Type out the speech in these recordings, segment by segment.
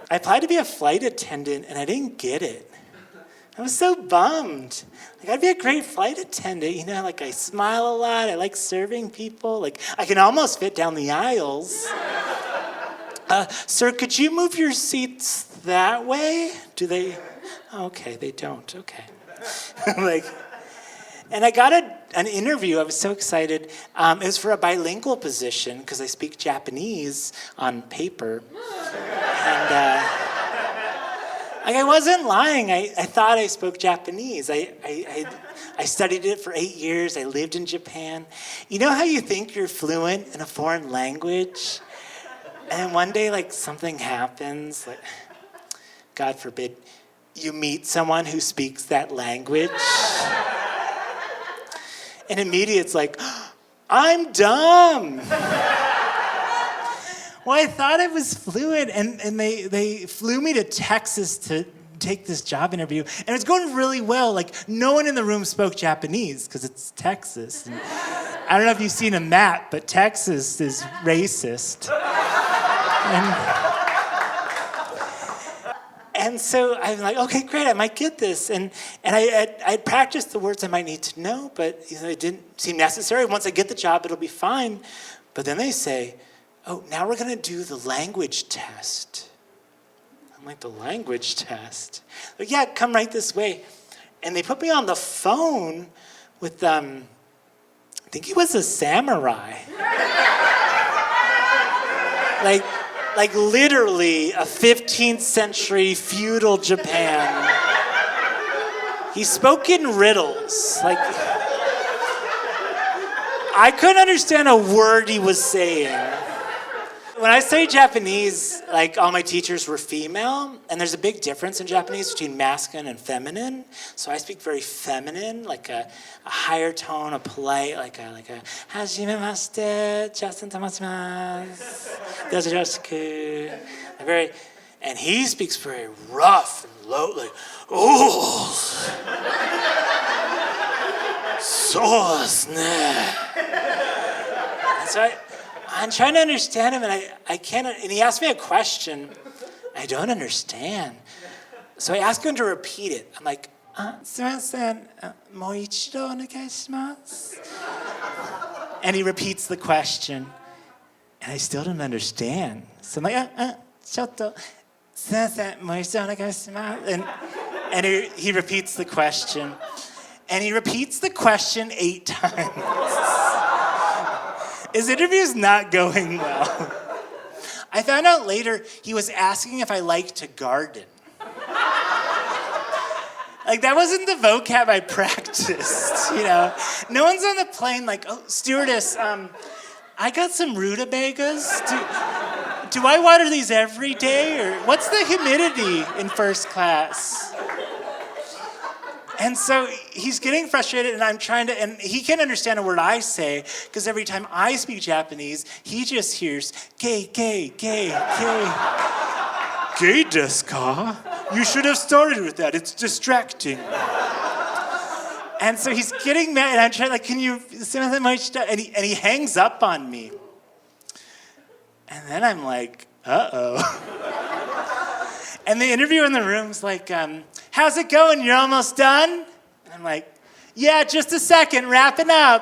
I applied to be a flight attendant, and I didn't get it. I was so bummed. Like, I'd be a great flight attendant, you know, like I smile a lot, I like serving people, like I can almost fit down the aisles. Sir, could you move your seats that way? Do they? Okay, they don't, okay. And I got an interview, I was so excited. It was for a bilingual position, because I speak Japanese on paper. And I wasn't lying. I thought I spoke Japanese. I studied it for 8 years. I lived in Japan. You know how you think you're fluent in a foreign language? And one day, like, something happens, like, God forbid, you meet someone who speaks that language. And immediately it's like, I'm dumb. Well, I thought I was fluent, and they flew me to Texas to take this job interview, and it was going really well. Like, no one in the room spoke Japanese, because it's Texas. And I don't know if you've seen a map, but Texas is racist. And so I'm like, okay, great, I might get this. And I practiced the words I might need to know, but it didn't seem necessary. Once I get the job, it'll be fine. But then they say, oh, now we're going to do the language test. I'm like, the language test? Like, yeah, come right this way. And they put me on the phone with, I think he was a samurai. Like literally a 15th century feudal Japan. He spoke in riddles. Like, I couldn't understand a word he was saying. When I studied Japanese, like, all my teachers were female, and there's a big difference in Japanese between masculine and feminine. So I speak very feminine, like a higher tone, a polite, like a hajimemashite, Justin Matson, very, and he speaks very rough and low, like, oh, so desu ne. And so I'm trying to understand him, and I can't, and he asked me a question. I don't understand. So I asked him to repeat it. I'm like, sumimasen, mou ichido onegai shimasu. And he repeats the question, and I still don't understand. So I'm like, chotto, sumimasen, mou ichido onegai shimasu. And he repeats the question, and he repeats the question 8 times. His interview's not going well. I found out later he was asking if I liked to garden. Like, that wasn't the vocab I practiced, you know? No one's on the plane like, oh, stewardess, I got some rutabagas. Do I water these every day? Or what's the humidity in first class? And so he's getting frustrated, and I'm trying to, and he can't understand a word I say, because every time I speak Japanese, he just hears, gay, gay, gay, gay. Gay desu ka? You should have started with that, it's distracting. And so he's getting mad, and I'm trying, like, can you, and he hangs up on me. And then I'm like, uh-oh. And the interviewer in the room's like, how's it going? You're almost done? And I'm like, yeah, just a second, wrapping up.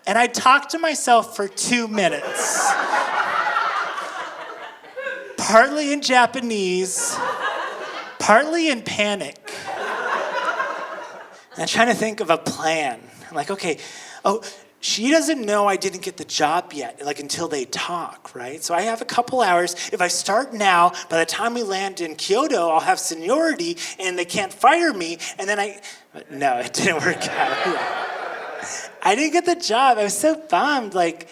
And I talked to myself for 2 minutes. Partly in Japanese, partly in panic. And I'm trying to think of a plan. I'm like, okay, she doesn't know I didn't get the job yet, like, until they talk, right? So I have a couple hours. If I start now, by the time we land in Kyoto, I'll have seniority, and they can't fire me, and then no, it didn't work out. I didn't get the job. I was so bummed, like,